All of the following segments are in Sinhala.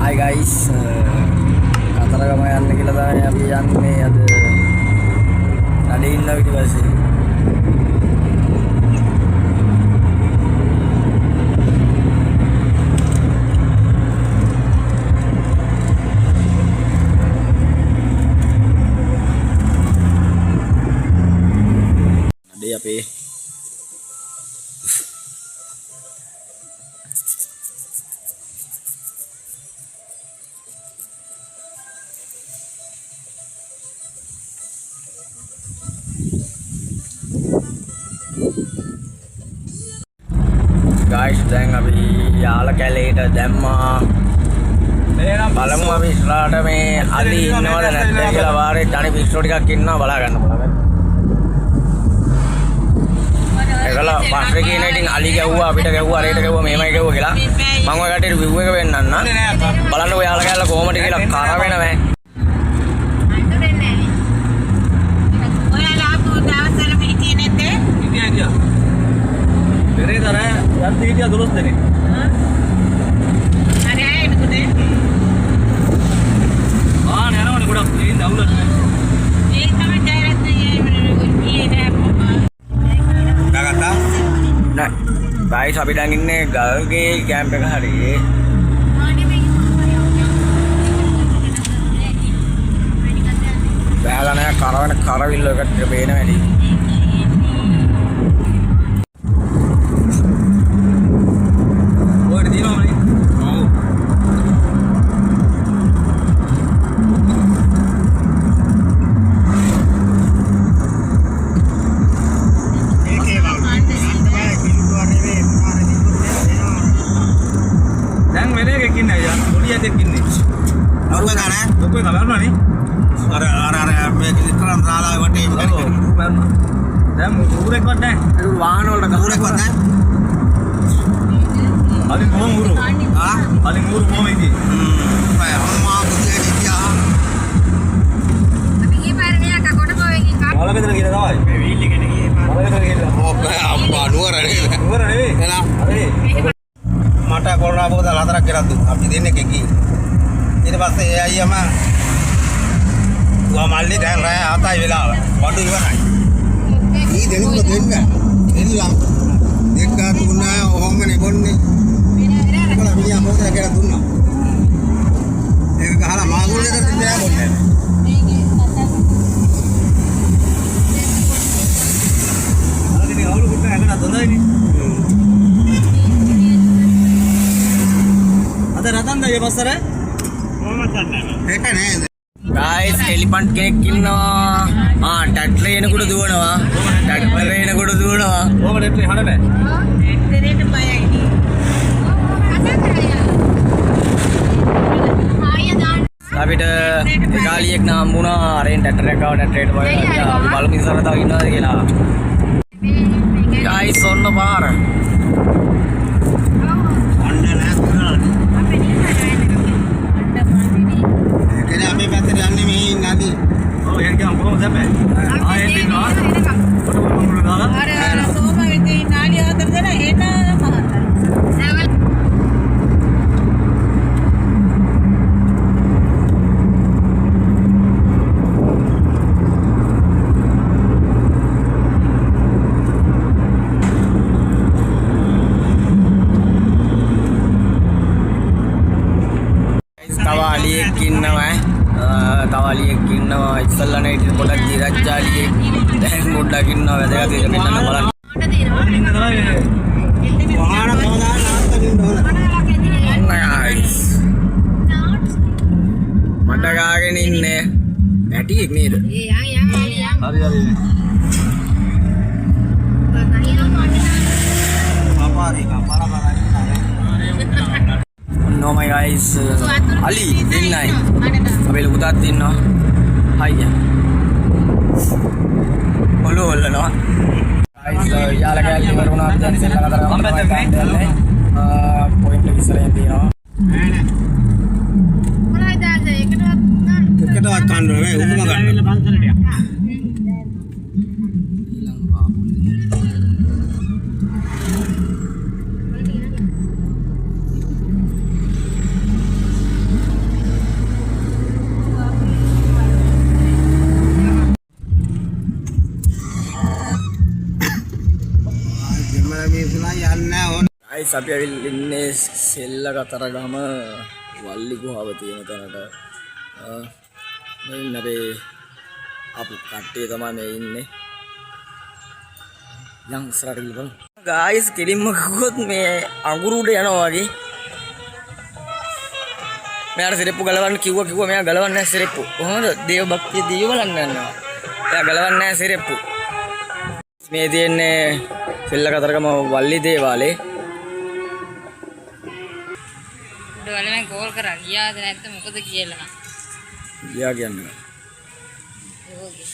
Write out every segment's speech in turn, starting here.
Hi guys, කතරගම යන්න කියලා තමයි අපි යන්නේ අද. නඩේ ඉන්න ඊට පස්සේ. නඩේ අපේ guys, දැන් අපි යාල කැලේට දැම්මා. බලමු අපි ඉස්සරහට මේ අලි ඉන්නවද නැද්ද කියලා වාරේ ජනි පිස්සෝ ටිකක් ඉන්නවා බලා ගන්න බලන්න. ඒකලා පස්සේ කියන ඉතින් අලි ගැව්වා අපිට ගැව්වා අරේට ගැව්වා මෙහෙමයි ගැව්වා කියලා. මම ඔය කට්ටියට view එක වෙන්නන්න. බලන්න ඔය යාල කැලේ කොහමද කියලා කර වෙනවෑ. ඔයාලා ආපු දවස්වල පිටියේ නැද්ද? ඉතින් Beri sana yang dia terus dari. Ada yang ikut deh. Ah, ni orang ni kuda ini dah ulat. Ini sama jalan tu yang ini dah apa? Dah kata? Nah, guys, අපි දැන් ඉන්නේ ගල්ගේ කැම්ප් එක හරියේ. බෑලා නැහැ කරවන කරවිල්ල එකට පේන වැඩි. මට කොරෝනා බෝතල් 4ක් ගෙනත් දුන්නා. අපි දෙන්නේ කකි. ඊට පස්සේ ඒ අයියම ගුවා මල්ලි දැන් රෑ 7යි වෙලාව. වඩු ඉවරයි. ඊ දෙනුම දෙන්න. එල්ලම්. දෙක තුන ඔහොමනේ බොන්නේ. කොලා මිනිහා බෝතල් ගෙනත් දුන්නා. ඒක ගහලා මාගුල්ලේට දෙන්න බොන්නේ. ආගෙන අවුල කොට ඇඟට හොඳයිනේ. Guys, elephant කෙනෙක් ඉන්නවා. ටැට්ලේ එනකොට දුවනවා. ටැට්ලේ එනකොට දුවනවා. ඕක ටැට්ලේ හඬ නැහැ. ටැට්ලේට බයයි නේ. අපිට එකාලියෙක් නම් හම්බුණා. අරෙන් ටැට්ලේ එකව ටැට්ලේට බය වෙනවා. අපි බලමු ඉස්සරහ තව ඉන්නවද කියලා. Guys, ඔන්න පාර. තවලියෙක් ඉන්නවා ඉස්සල්ලා නේ ඉතින් පොඩක් දිරච්චාලියෙක් දැන් පොඩ්ඩක් ඉන්නවා වැදගත් එක මෙන්න බලන්න මඩ ගාගෙන ඉන්නේ නැටියෙක් නේද හරි හරි පාපාරේ කපාරා No my guys, Ali, Dinai. Abel udat dinno. Hiya. Hello, hello. Guys, yala kaya maruna dan sila kadar point isra dino. Mulai dah kita akan dulu, umum akan. Guys අපි ඇවිල්ලා ඉන්නේ සෙල්ලකතරගම වල්ලි ගුහාව තියෙන තැනට. මේ අපේ අපු කට්ටිය තමයි මේ ඉන්නේ. යම් ඉස්සරහට ගිහලා බලමු. ගයිස් කිරින්ම ගියොත් මේ අඟුරු උඩ යනවා වගේ. මෙයාට සිරෙප්පු ගලවන්න කිව්වා මෙයා ගලවන්නේ නැහැ සිරෙප්පු. කොහොමද? දේව භක්තිය දීව බලන්න යනවා. එයා ගලවන්නේ නැහැ සිරෙප්පු. මේ තියෙන්නේ සෙල්ලකතරගම වල්ලි දේවාලේ. උඩවල මම කෝල් කරා ගියාද නැත්ද මොකද කියලා. ගියා කියන්නේ. ඕකේ.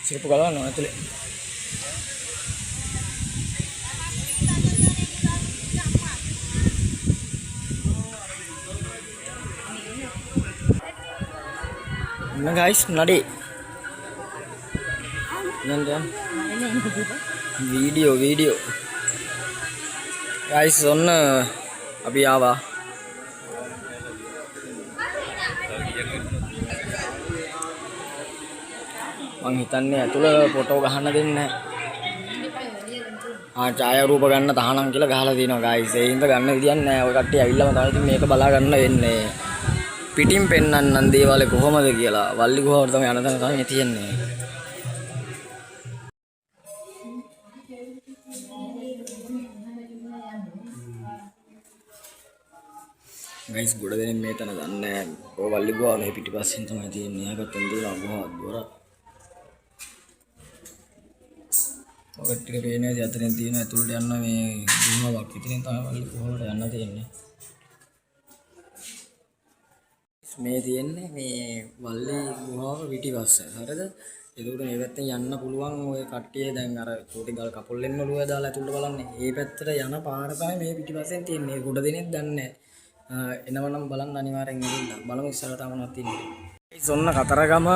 සිරෙප්පු ගලවන්න ඇතුලේ. Nah guys, nadi. Jangan. Video. Guys, sonna abhi awa. Mang hitanne ඇතුළ ෆොටෝ ගහන්න දෙන්නේ නැහැ. ඡායා රූප ගන්න තහනම් කියලා ගහලා තියෙනවා guys. ඒ හින්දා ගන්න විදියක් නැහැ. ඔය කට්ටිය ඇවිල්ලාම තමයි ඉතින් මේක බලා ගන්න වෙන්නේ. පිටින් පෙන්නන්නම් දේවාලේ කොහමද කියලා. වල්ලි ගුහාවට තමයි යන තැන තමයි තියෙන්නේ. guys ගොඩ දෙනෙක් මේ තැන දන්නේ නැහැ. ඔය වල්ලි ගුහාව මේ පිටිපස්සෙන් තමයි තියෙන්නේ. එහා පැත්තෙන් තියෙනවා ගුහාව දොර. ඔය ටික පේන්නේ අතරින් තියෙන ඇතුළට යන්න මේ ගුහාවක්. ඉතින් තමයි වල්ලි ගුහාවට යන්න තියෙන්නේ. මේ තියෙන්නේ මේ වල්ලි ගුහාව පිටිපස්ස. හරිද? ඒකට මේ පැත්තෙන් යන්න පුළුවන් ඔය කට්ටිය දැන් අර කෝටි ගල් කපොල්ලෙන් ඔළුව දාලා ඇතුළට බලන්නේ. මේ පැත්තට යන පාර තමයි මේ පිටිපස්සෙන් තියෙන්නේ. ගොඩ දෙනෙක් දන්නේ නැහැ. එනවනම් බලන්න අනිවාර්යෙන් ඉන්න. බලමු ඉස්සරහට මොනවද තියෙන්නේ. ඒ සොන්න කතරගම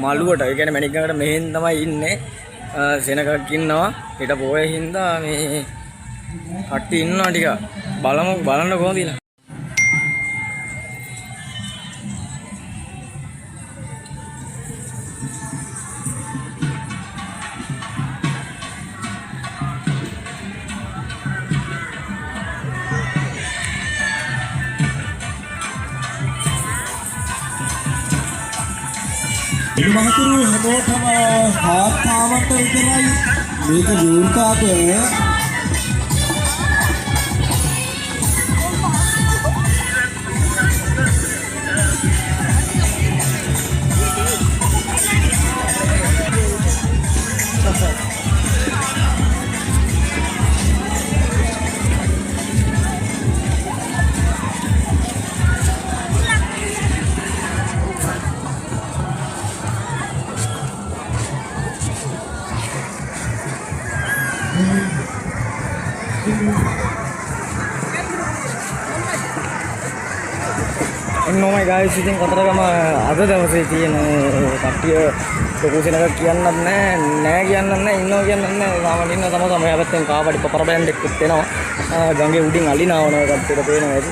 මළුවට. ඒ කියන්නේ මැණික්ගඟට මෙහෙන් තමයි ඉන්නේ. සෙනගක් ඉන්නවා. ඊට පොයේ හින්දා මේ කට්ටිය ඉන්නවා ටික. බලන්න කොහොමද කියලා. මහතුරු හැමෝටම ආත්මාවන්ට විතරයි මේක විවෘතාවේ ඔන්නෝමයි guys ඉතින් කතරගම අද දවසේ තියෙන කට්ටිය ලොකු සෙනගක් කියන්නත් නෑ කියන්නත් නෑ ඉන්නවා කියන්නත් නෑ සාමාන්‍යයෙන් ඉන්න තමයි මෙයා පැත්තෙන් කාපඩි පපර බෑන්ඩ් එකකුත් එනවා ගඟේ උඩින් අලිනවන කට්ටියට පේනවා ඇති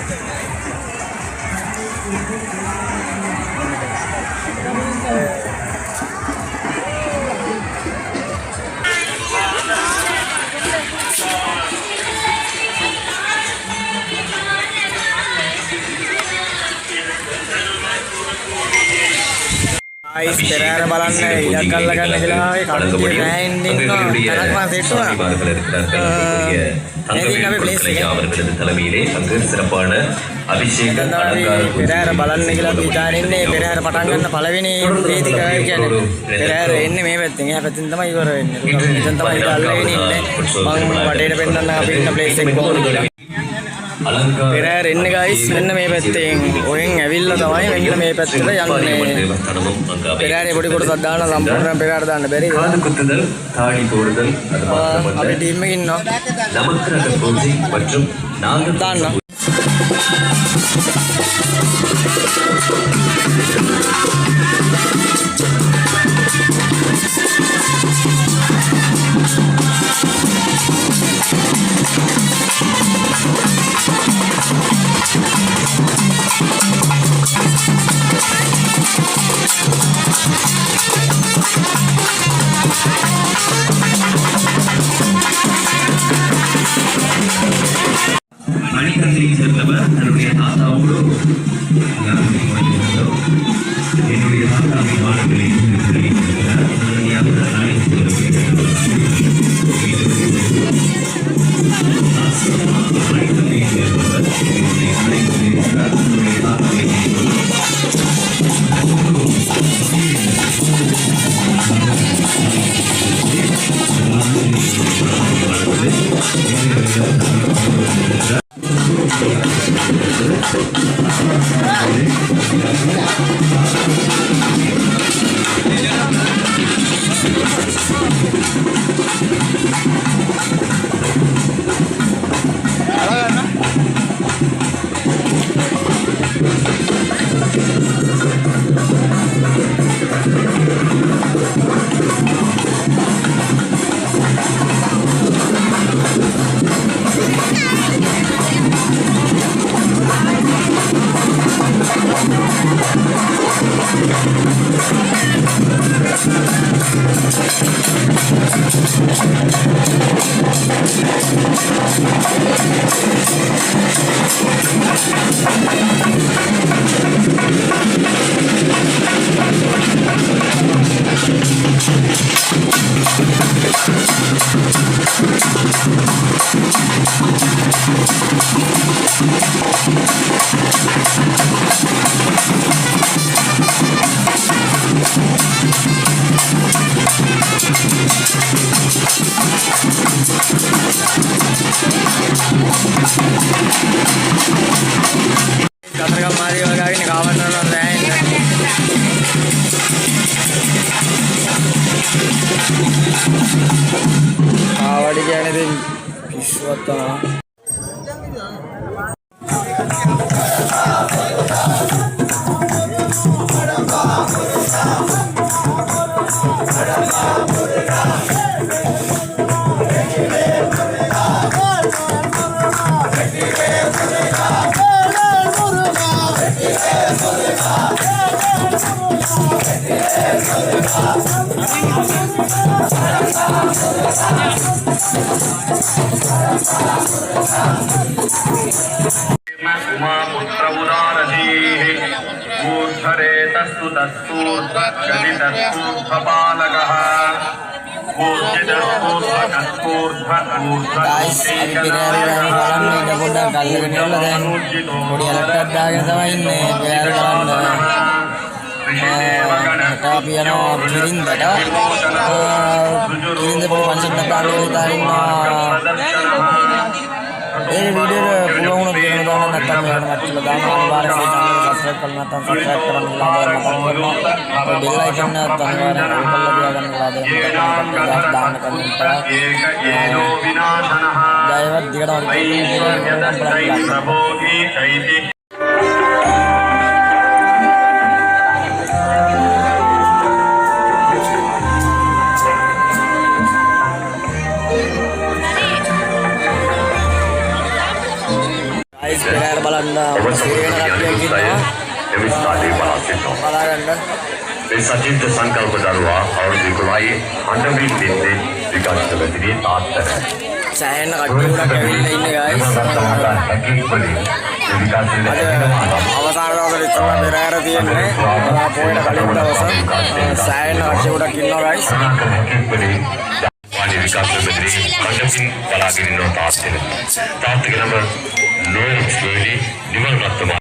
guys පෙරහැර බලන්න ඉලක්ක අල්ල ගන්න කියලා ඒ කඩේ රෑන් ඉන්නවා තරක්ම සෙට් වුණා මේක අපි ප්ලේස් එකේ அவர்களது தலைமையிலே அங்கு சிறப்பான அபிஷேக පෙරහැර බලන්න කියලා අපි හිතාගෙන ඉන්නේ පෙරහැර පටන් ගන්න පළවෙනි වේදිකාව කියන්නේ පෙරහැර එන්නේ මේ පැත්තෙන් එහා පැත්තෙන් තමයි ඉවර වෙන්නේ එතන තමයි ඉත අල්ලගෙන ඉන්නේ මම වටේට පෙන්නන්න අපි ඉන්න ප්ලේස් එක කොහොමද කියලා පෙරහැර එන්නේ guys මෙන්න මේ පැත්තෙන් ඔයෙන් ඇවිල්ලා තමයි මෙන්න මේ පැත්තට යන්නේ පෙරහැරේ පොඩි කොටසක් දාන්න සම්පූර්ණ පෙරහැර දාන්න බැරි காது குத்துதல் தாடி போடுதல் அது අපි மாத்திரமல்ல ටීම් එකේ ඉන්නවා நமக்கிரக பூஜை மற்றும் நாக දාන්න தாயகத்தை சேர்ந்தவர் தன்னுடைய தாத்தாவோடு என்னுடைய தாத்தாவின் வாழ்க்கையை தெரிவித்திருக்கிறார். உடனடியாக அழைத்து தாயகத்தை சேர்ந்தவர் என்னுடைய அழைத்திருக்கிறார். தன்னுடைய தாத்தாவை කතරගම මාරිය වගාගෙන කාවන්න යනවා නෑ ඉන්න. ආවඩි කියන්නේ ඉතින් පිස්සුවක් තමයි. उमापुत्र उदारधीः ऊर्ध्वरेतस्तु तस्तूर्ध्वगदितस्तूर्ध्वपालकः ගයිස් අපි පෙරහැර බලන්න ඉන්න පොඩ්ඩක් අල්ලගෙන ඉන්න දැන් පොඩි අලට්ටක් දාගෙන තමයි ඉන්නේ පෙරහැර බලන්න. අපි යනවා කිරින්දට. කිරින්ද පොඩි ෆන්ක්ෂන් එකක් දාන්න ඉන්නවා. ඒ වීඩියෝ පුළුවන් වුණොත් වෙන දාන්න නැත්නම් මෙයාට මැච්චල දාන්න අනිවාර්යයෙන් සබ්ස්ක්‍රයිබ් කරන්න නැත්නම් සබ්ස්ක්‍රයිබ් කරන්න ලාභය මතක් කරනවා. බෙල් අයිකන් එක අනිවාර්යෙන් ඕල් කරලා තියාගන්න ලාභය දාන්න කලින් ජයවත් දිගට प्रभोगी ගයිස් පෙරහැර බලන්න සිරේන කට්ටියක් ඉන්නවා. බලාගන්න. මේ සජිත් සංකල්ප දරුවා අවුරුදු 11 අඬමින් ඉන්නේ විකාශවලදී තාත්තර. සෑහෙන කට්ටිය ගොඩක් ඇවිල්ලා ඉන්නේ ගයිස්. අවසාන දවසේ ඉස්සරහ පෙරහැර තියෙන්නේ. පොයට කලින් දවස සෑහෙන කට්ටිය ගොඩක් ඉන්නවා ගයිස්. वाणी विकास मंत्री मंडपिन बलागिरी नो तात्तिन तात्तिक नंबर 9 निमल रत्न